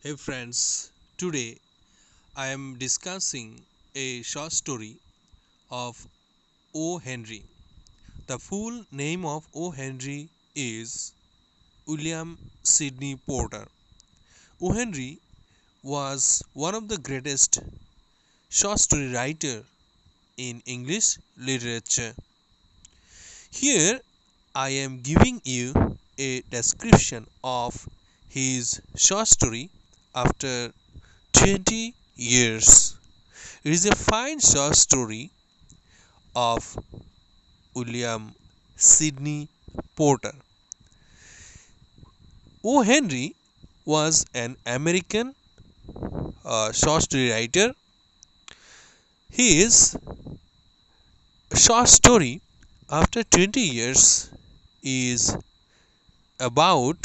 Hey friends, today I am discussing a short story of O. Henry. The full name of O. Henry is William Sidney Porter. O. Henry was one of the greatest short story writer in English literature. Here I am giving you a description of his short story after 20 years. It is a fine short story of William Sidney Porter. O. Henry was an American short story writer. His short story after 20 years is about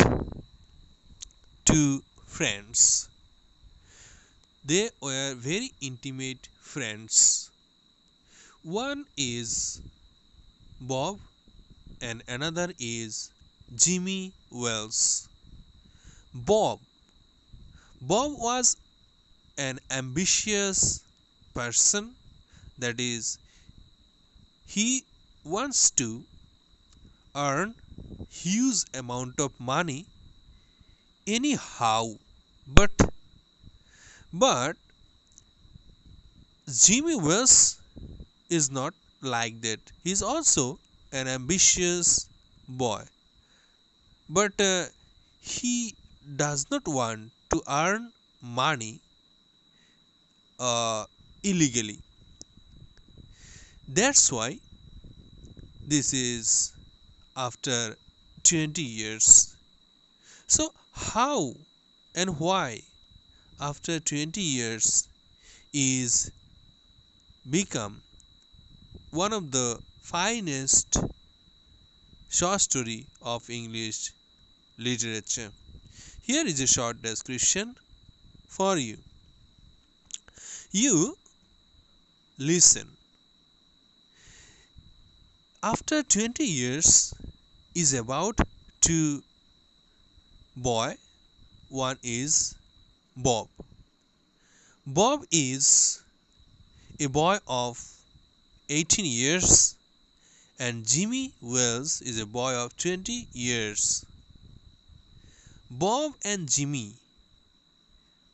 two friends. They were very intimate friends. One is Bob and another is Jimmy Wells. Bob. Bob was an ambitious person, that is, he wants to earn huge amount of money anyhow, but Jimmy Wells is not like that. He's also an ambitious boy, but he does not want to earn money uh, illegally. That's why this is after 20 years. So, how and why after 20 years is become one of the finest short story of English literature? Here is a short description for you. You listen. After 20 years is about two boy. One is Bob. Bob is a boy of 18 years and Jimmy Wells is a boy of 20 years. Bob and Jimmy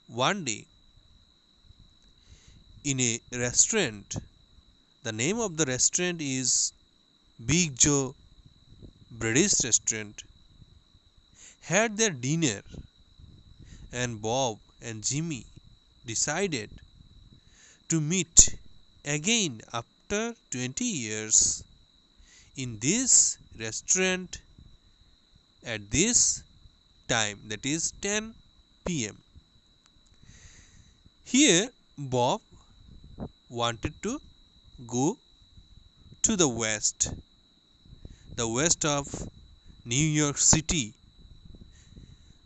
one day in a restaurant. The name of the restaurant is Big Joe Brady's restaurant. Had their dinner and Bob and Jimmy decided to meet again after 20 years in this restaurant at this time, that is 10 p.m. Here Bob wanted to go to the west of New York City.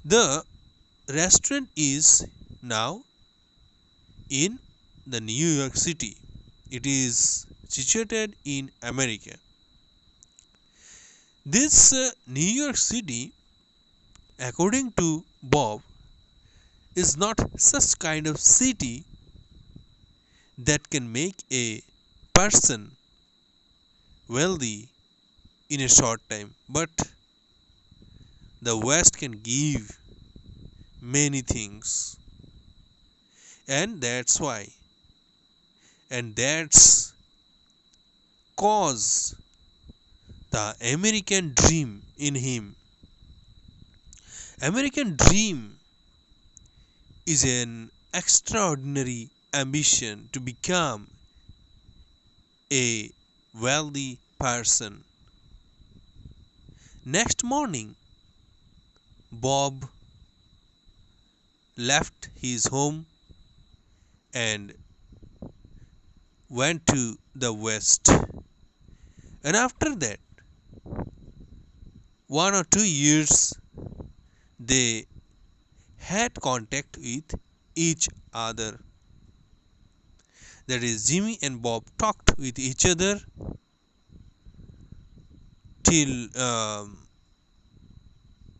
The restaurant is now in the New York City. It is situated in America. This New York City, according to Bob, is not such kind of city that can make a person wealthy in a short time, but the West can give many things, and that's why, and that's cause the American dream in him. American dream is an extraordinary ambition to become a wealthy person. Next morning, Bob left his home and went to the west. And after that, 1 or 2 years, they had contact with each other. That is, Jimmy and Bob talked with each other till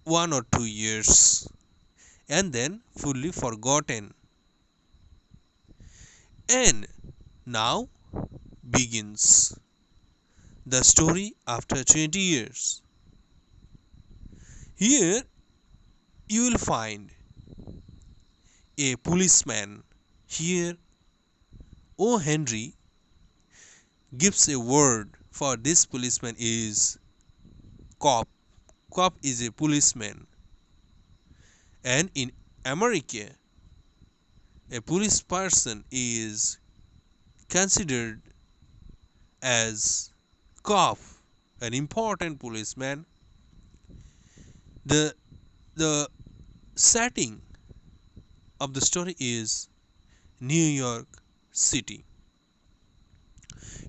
1 or 2 years, and then fully forgotten. And now begins the story after 20 years. Here you will find a policeman. Here O.henry gives a word for this policeman is cop. Cop is a policeman, and in America a police person is considered as cop, an important policeman. The setting of the story is New York City.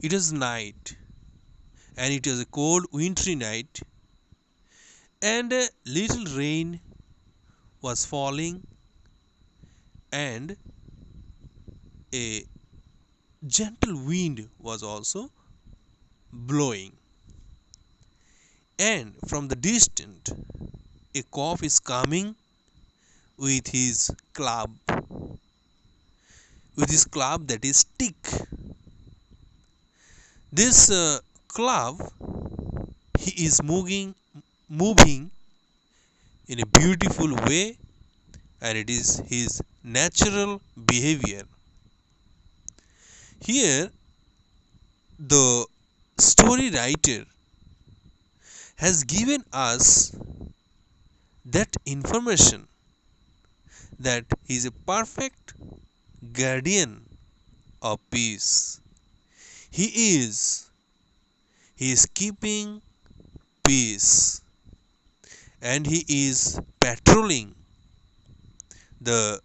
It is night, and it is a cold wintry night, and a little rain was falling, and a gentle wind was also blowing. And from the distance, a cop is coming with his club, that is stick. This club, he is moving in a beautiful way, and it is his natural behavior. Here the story writer has given us that information that he is a perfect guardian of peace. He is he is keeping peace, and he is patrolling the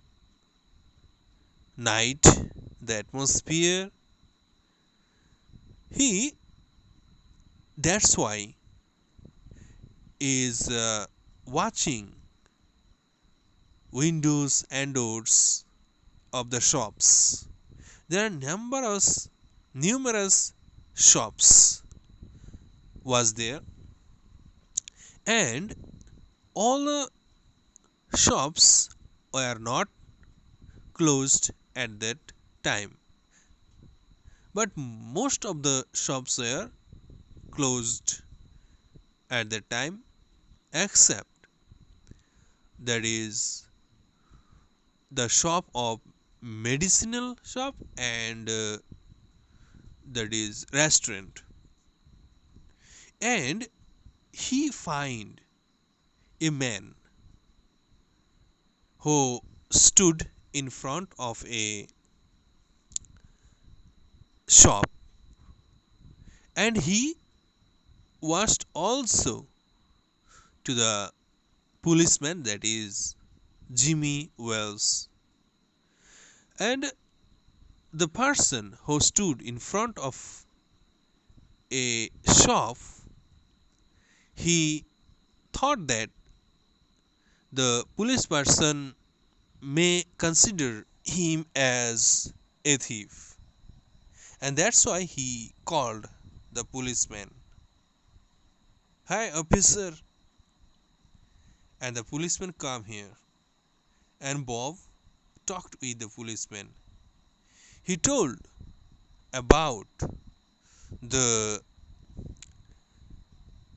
night, the atmosphere. He That's why is watching windows and doors of the shops. There are numerous shops was there, and all the shops were not closed at that time, but most of the shops were closed at that time, except that is the shop of medicinal shop, and that is restaurant. And he find a man who stood in front of a shop, and he was also to the policeman, that is Jimmy Wells. And the person who stood in front of a shop, he thought that the police person may consider him as a thief, and that's why he called the policeman. Hi officer. And the policeman come here, and Bob talked with the policeman. He told about the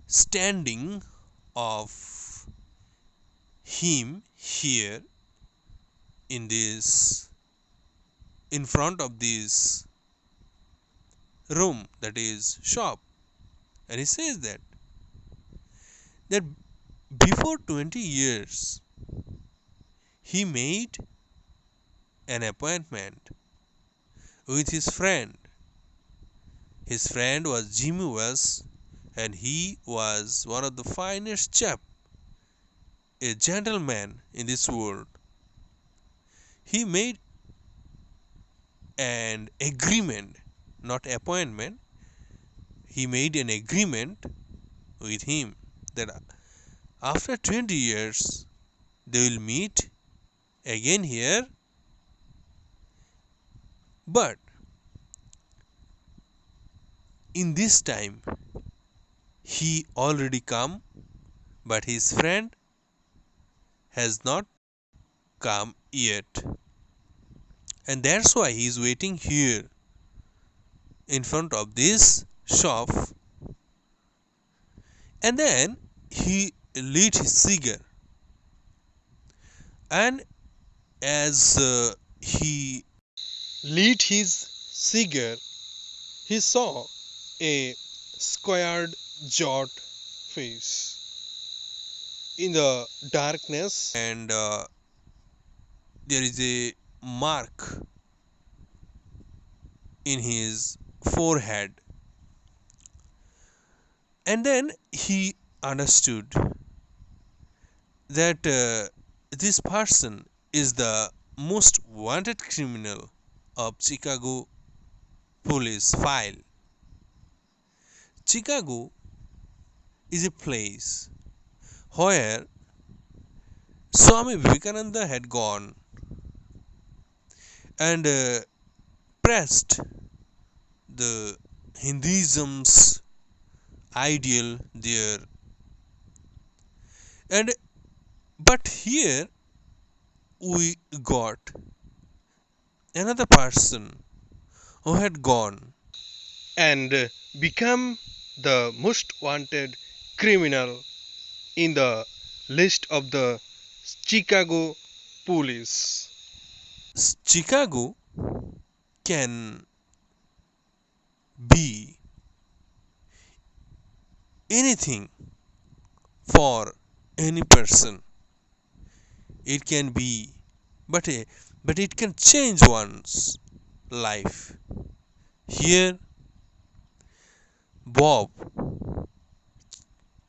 standing of him here in front of this room, that is shop. And he says that before 20 years he made an appointment with his friend. His friend was Jimmy Wells, and he was one of the finest chap, a gentleman in this world. He made an agreement, not appointment. He made an agreement with him that after 20 years they will meet again here, but in this time he already come, but his friend has not come yet. And that's why he's waiting here in front of this shop. And then he lit his cigar. And as he lit his cigar, he saw a squared jawed face in the darkness, and there is a mark in his forehead. And then he understood that this person is the most wanted criminal of Chicago police file. Chicago is a place where Swami Vivekananda had gone and pressed the Hinduism's ideal there. And but here we got another person who had gone and become the most wanted criminal in the list of the Chicago police. Chicago can be anything for any person. It can be, but but it can change one's life. Here, Bob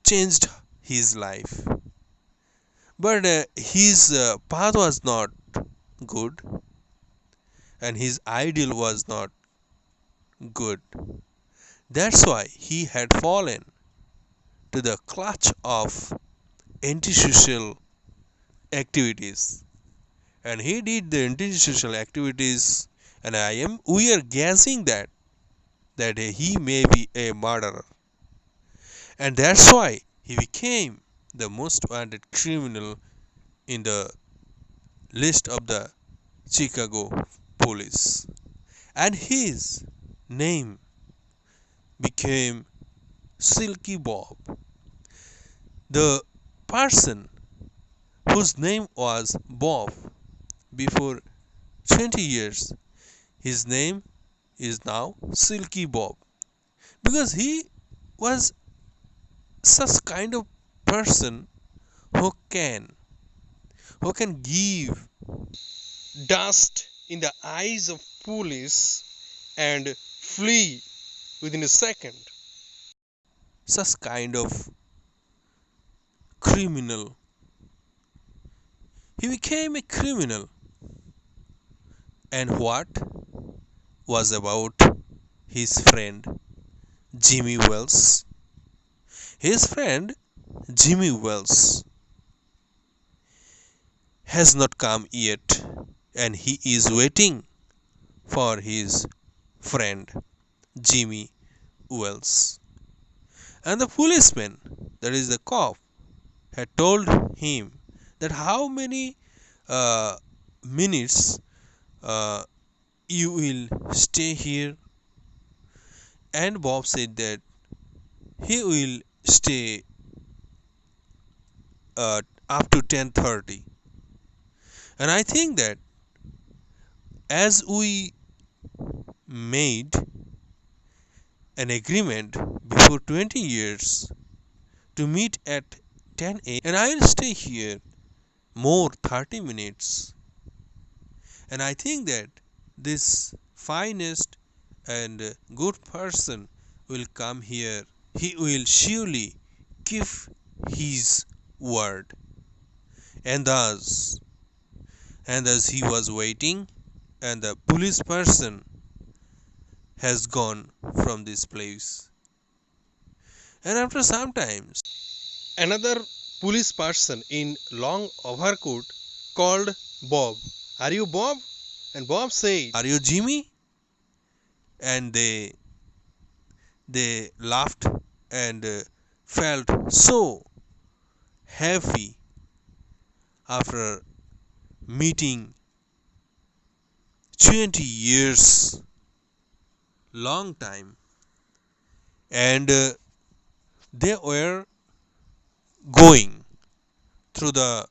changed his life, but his path was not good, and his ideal was not good. That's why he had fallen to the clutch of antisocial activities, and he did the antisocial activities, and we are guessing that he may be a murderer, and that's why he became the most wanted criminal in the list of the Chicago police, and his name became Silky Bob. The person whose name was Bob before 20 years, his name is now Silky Bob, because he was such kind of person who can who can give dust in the eyes of police and flee within a second. Such kind of criminal. He became a criminal. And what was about his friend Jimmy Wells? His friend Jimmy Wells has not come yet, and he is waiting for his friend Jimmy Wells. And the policeman, that is the cop, had told him that how many minutes you will stay here, and Bob said that he will stay up to 10:30. And I think that as we made an agreement before 20 years to meet at 10 a.m., and I will stay here more 30 minutes, and I think that this finest and good person will come here. He will surely give his word. And thus he was waiting, and the police person has gone from this place. And after some times, another police person in long overcoat called Bob. Are you Bob? And Bob said, are you Jimmy? And they laughed and felt so happy after meeting 20 years long time, and they were going through the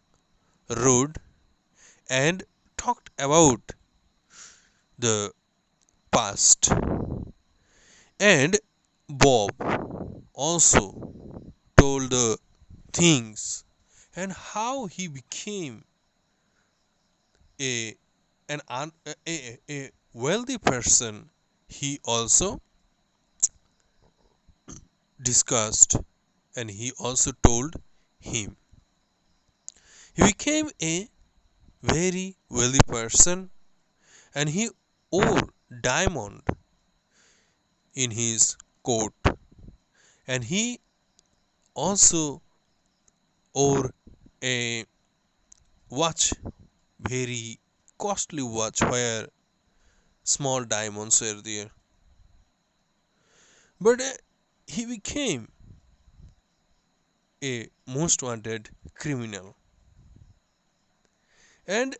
road and talked about the past. And Bob also told the things and how he became a a wealthy person. He also discussed, and he also told him he became a very wealthy person, and he wore diamond in his coat, and he also wore a watch, very costly watch where small diamonds were there. But he became a most wanted criminal. And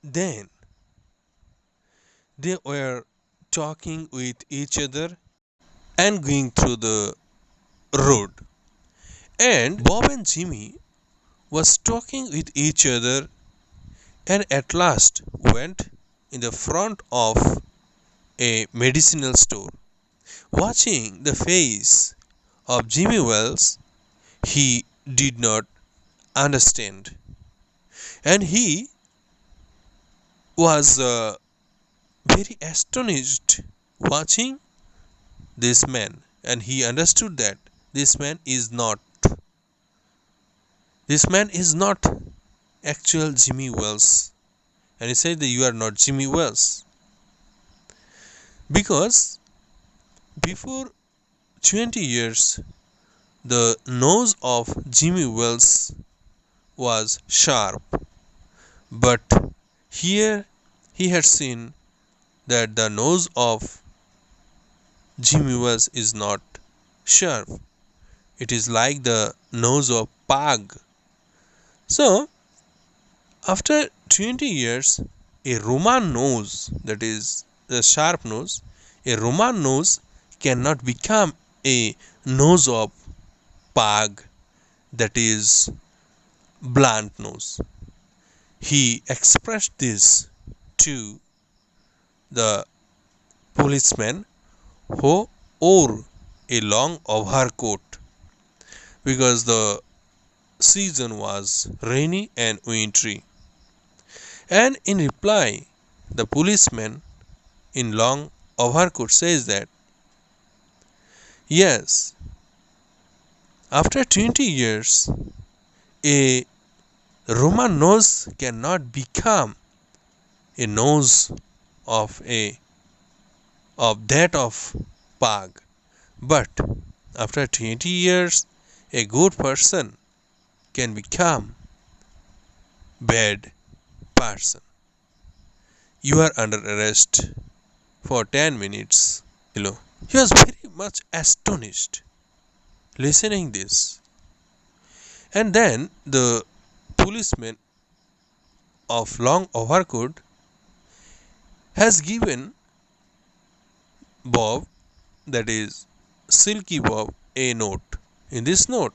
then they were talking with each other and going through the road. And Bob and Jimmy was talking with each other, and at last went in the front of a medicinal store. Watching the face of Jimmy Wells, he did not understand, and he was very astonished watching this man, and he understood that this man is not this man is not actual Jimmy Wells. And he said that you are not Jimmy Wells, because before 20 years the nose of Jimmy Wells was sharp, but here he had seen that the nose of Jimmy Wells is not sharp. It is like the nose of pug. So after 20 years, a Roman nose, that is a sharp nose, a Roman nose cannot become a nose of pug, that is blunt nose. He expressed this to the policeman who wore a long overcoat, because the season was rainy and wintry. And in reply, the policeman in long overcoat says that yes, after 20 years, a Roman nose cannot become a nose of a of that of pug, but after 20 years, a good person can become bad person. You are under arrest for 10 minutes. Hello. He was very much astonished listening this. And then the policeman of long overcoat has given Bob, that is Silky Bob, a note. In this note,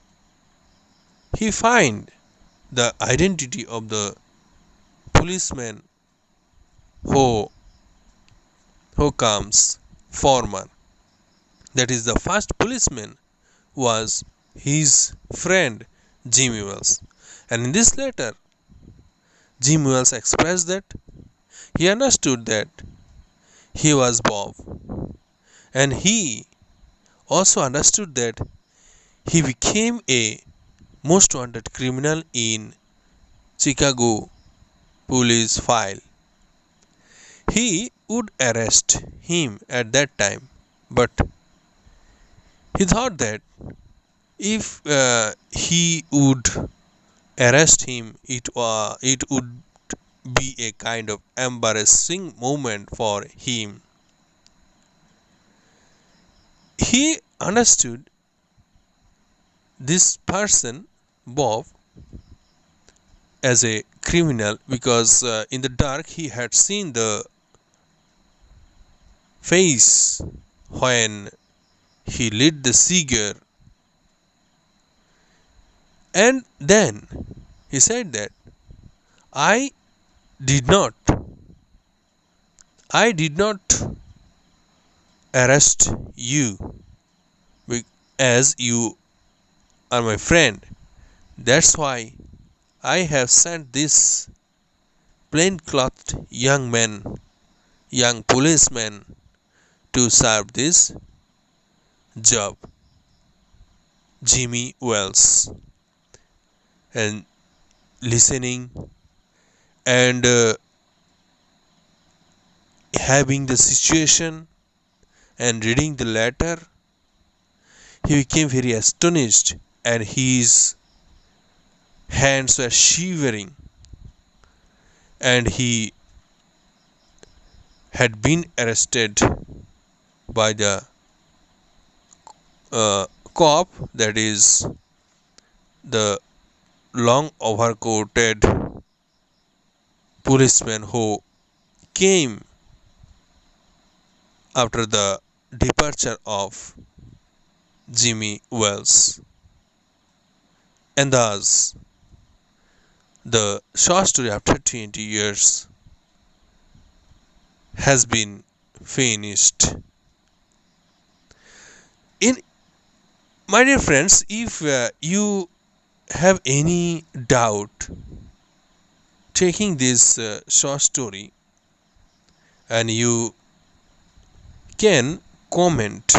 he find the identity of the policeman who comes former. That is the first policeman was his friend Jimmy Wells. And in this letter, Jimmy Wells expressed that he understood that he was Bob, and he also understood that he became a most wanted criminal in Chicago police file. He would arrest him at that time, but he thought that if he would arrest him, it would be a kind of embarrassing moment for him. He understood this person, Bob, as a criminal because in the dark he had seen the face when he lit the cigar, and then he said that I did not I did not arrest you as you are my friend. That's why I have sent this plain-clothed young policeman to serve this job, Jimmy Wells. And listening and having the situation and reading the letter, he became very astonished and his hands were shivering, and he had been arrested by the cop, that is the long overcoated policeman who came after the departure of Jimmy Wells. And thus, the short story after 20 years has been finished. In my dear friends, if you have any doubt taking this short story, and you can comment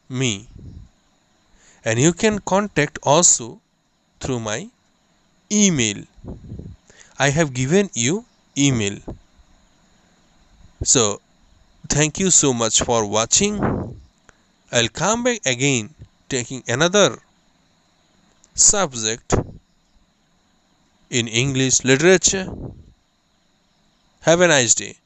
me, and you can contact also through my email. I have given you email. So thank you so much for watching. I'll come back again taking another subject in English literature. Have a nice day.